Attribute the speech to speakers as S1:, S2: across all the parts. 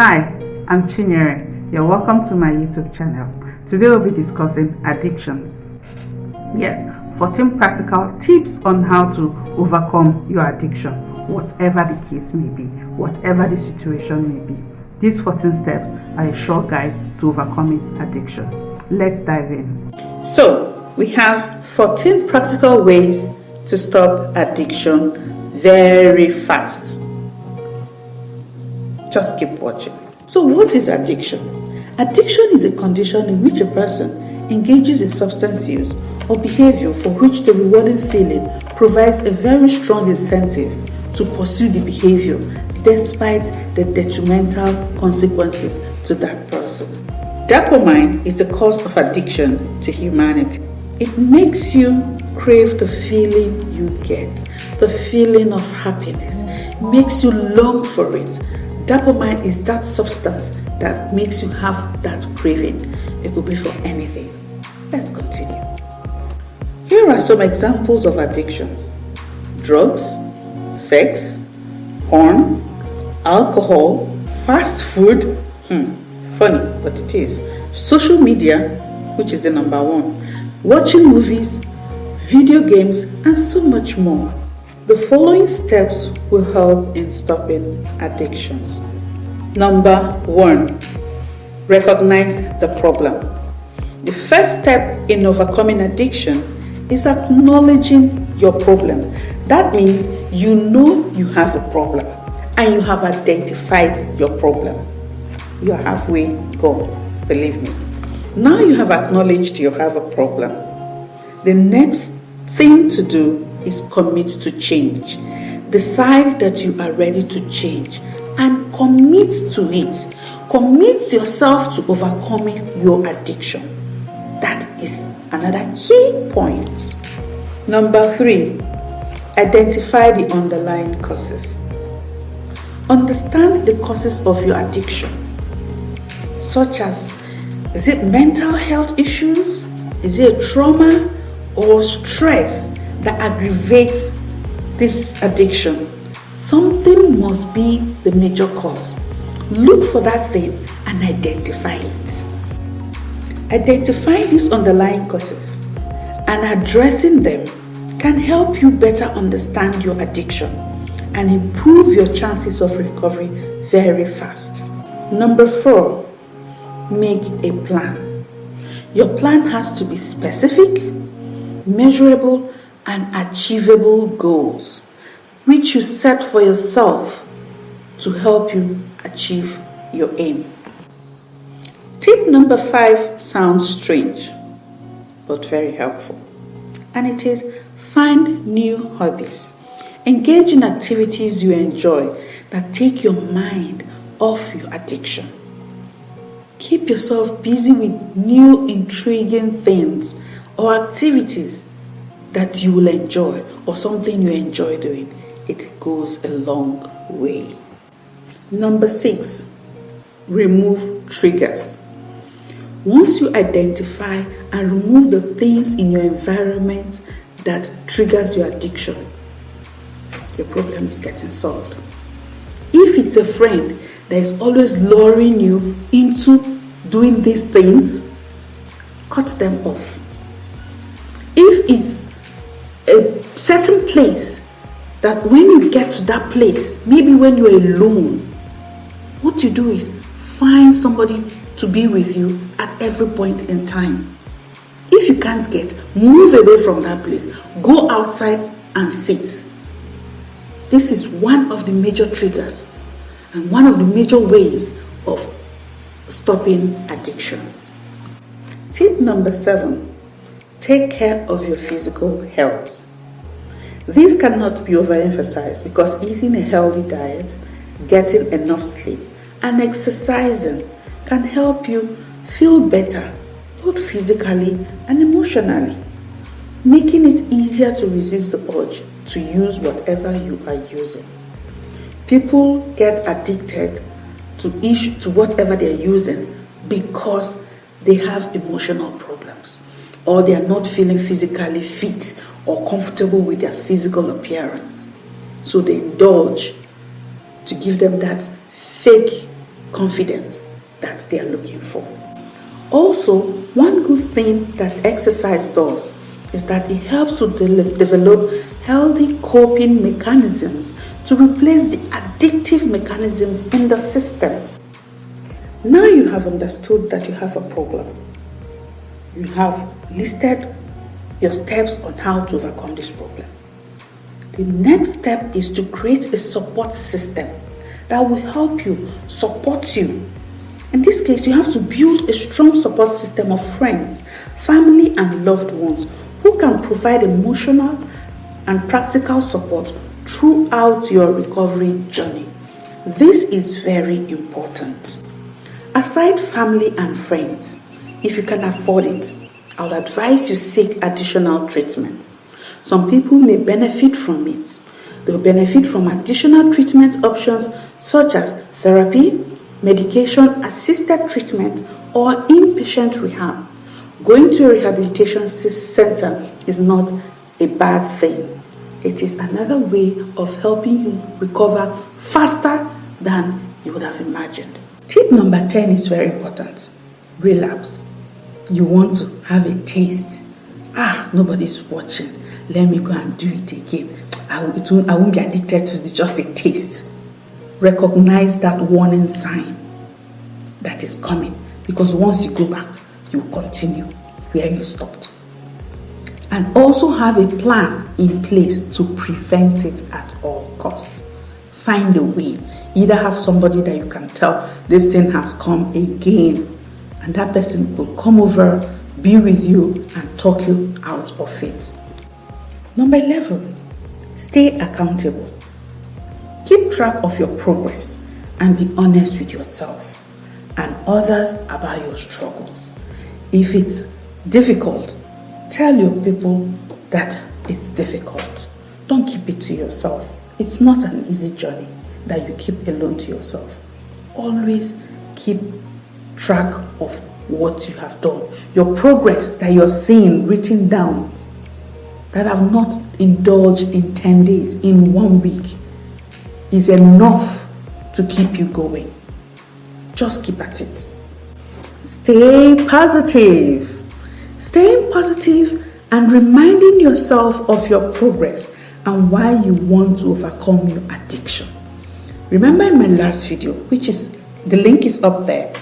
S1: Hi, I'm Chinyere. You're welcome to my YouTube channel. Today we'll be discussing addictions. Yes, 14 practical tips on how to overcome your addiction, whatever the case may be, whatever the situation may be. These 14 steps are a sure guide to overcoming addiction. Let's dive in. So, we have 14 practical ways to stop addiction very fast. Just keep watching. So what is addiction? Addiction is a condition in which a person engages in substance use or behavior for which the rewarding feeling provides a very strong incentive to pursue the behavior despite the detrimental consequences to that person. Dopamine is the cause of addiction to humanity. It makes you crave the feeling you get, the feeling of happiness. It makes you long for it. Dopamine is that substance that makes you have that craving. It could be for anything. Let's continue. Here are some examples of addictions: drugs, sex, porn, alcohol, fast food. Funny, but it is. Social media, which is the number one. Watching movies, video games, and so much more. The following steps will help in stopping addictions. Number 1, recognize the problem. The first step in overcoming addiction is acknowledging your problem. That means you know you have a problem and you have identified your problem. You are halfway gone, believe me. Now you have acknowledged you have a problem. The next thing to do is commit to change. Decide that you are ready to change and commit to it. Commit yourself to overcoming your addiction. That is another key point. Number 3, identify the underlying causes. Understand the causes of your addiction, such as, is it mental health issues? Is it trauma or stress that aggravates this addiction? Something must be the major cause. Look for that thing and identify it. Identifying these underlying causes and addressing them can help you better understand your addiction and improve your chances of recovery very fast. Number 4, make a plan. Your plan has to be specific, measurable, and achievable goals, which you set for yourself to help you achieve your aim. Tip number 5 sounds strange, but very helpful. And it is, find new hobbies. Engage in activities you enjoy that take your mind off your addiction. Keep yourself busy with new intriguing things or activities that you will enjoy, or something you enjoy doing. It goes a long way. Number 6, remove triggers. Once you identify and remove the things in your environment that triggers your addiction, your problem is getting solved. If it's a friend that is always luring you into doing these things, cut them off. If it's a certain place that when you get to that place, maybe when you're alone, what you do is find somebody to be with you at every point in time. If you can't get, move away from that place. Go outside and sit. This is one of the major triggers and one of the major ways of stopping addiction. Tip number 7, take care of your physical health. This cannot be overemphasized because eating a healthy diet, getting enough sleep, and exercising can help you feel better, both physically and emotionally, making it easier to resist the urge to use whatever you are using. People get addicted to whatever they are using because they have emotional problems, or they are not feeling physically fit or comfortable with their physical appearance. So they indulge to give them that fake confidence that they are looking for. Also, one good thing that exercise does is that it helps to develop healthy coping mechanisms to replace the addictive mechanisms in the system. Now you have understood that you have a problem. You have listed your steps on how to overcome this problem. The next step is to create a support system that will help you, support you. In this case, you have to build a strong support system of friends, family, and loved ones who can provide emotional and practical support throughout your recovery journey. This is very important. Aside family and friends, if you can afford it, I would advise you seek additional treatment. Some people may benefit from it. They will benefit from additional treatment options such as therapy, medication-assisted treatment, or inpatient rehab. Going to a rehabilitation center is not a bad thing. It is another way of helping you recover faster than you would have imagined. Tip number 10 is very important. Relapse. You want to have a taste. Nobody's watching. Let me go and do it again. I won't be addicted to just a taste. Recognize that warning sign that is coming, because once you go back, you will continue where you stopped. And also have a plan in place to prevent it at all costs. Find a way. Either have somebody that you can tell this thing has come again, and that person could come over, be with you, and talk you out of it. Number 11, stay accountable. Keep track of your progress and be honest with yourself and others about your struggles. If it's difficult, tell your people that it's difficult. Don't keep it to yourself. It's not an easy journey that you keep alone to yourself. Always keep track of what you have done. Your progress that you're seeing written down, that have not indulged in 10 days, in 1 week, is enough to keep you going. Just keep at it. Stay positive. Staying positive and reminding yourself of your progress and why you want to overcome your addiction. Remember in my last video, which is, the link is up there,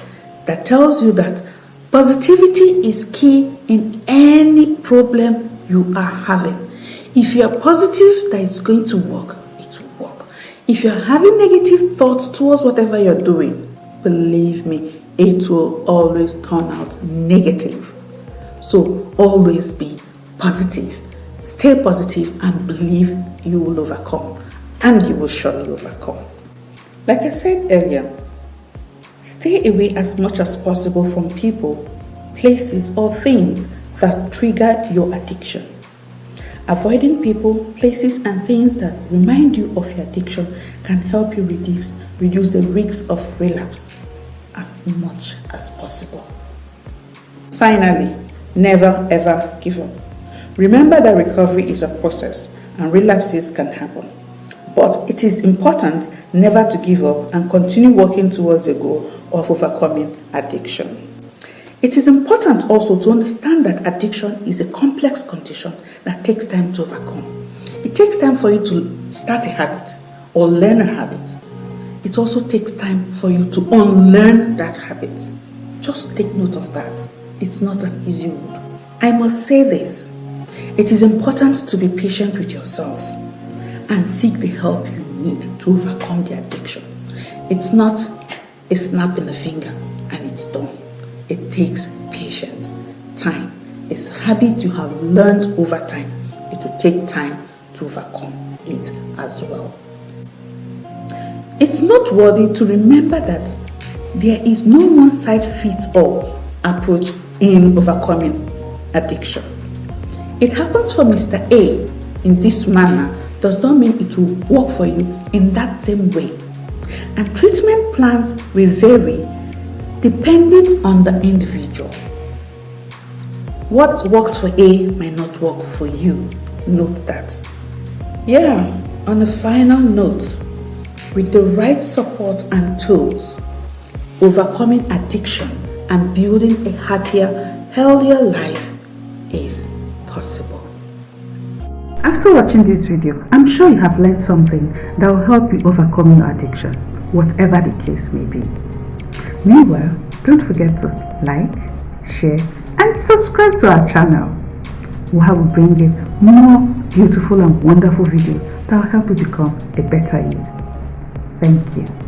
S1: that tells you that positivity is key in any problem you are having. If you are positive that it's going to work, it will work. If you are having negative thoughts towards whatever you're doing, believe me, it will always turn out negative. So always be positive. Stay positive and believe you will overcome. And you will surely overcome. Like I said earlier, stay away as much as possible from people, places, or things that trigger your addiction. Avoiding people, places, and things that remind you of your addiction can help you reduce the risks of relapse as much as possible. Finally, never ever give up. Remember that recovery is a process and relapses can happen. But it is important never to give up and continue working towards the goal of overcoming addiction. It is important also to understand that addiction is a complex condition that takes time to overcome. It takes time for you to start a habit or learn a habit. It also takes time for you to unlearn that habit. Just take note of that. It's not an easy road. I must say this. It is important to be patient with yourself and seek the help you need to overcome the addiction. It's not a snap in the finger and it's done. It takes patience, time. It's a habit you have learned over time. It will take time to overcome it as well. It's noteworthy to remember that there is no one-size-fits-all approach in overcoming addiction. It happens for Mr. A in this manner does not mean it will work for you in that same way. And treatment plans will vary depending on the individual. What works for A might not work for you. Note that. On a final note, with the right support and tools, overcoming addiction and building a happier, healthier life is possible. After watching this video, I'm sure you have learned something that will help you overcome your addiction, whatever the case may be. Meanwhile, don't forget to like, share, and subscribe to our channel. We will bring you more beautiful and wonderful videos that will help you become a better you. Thank you.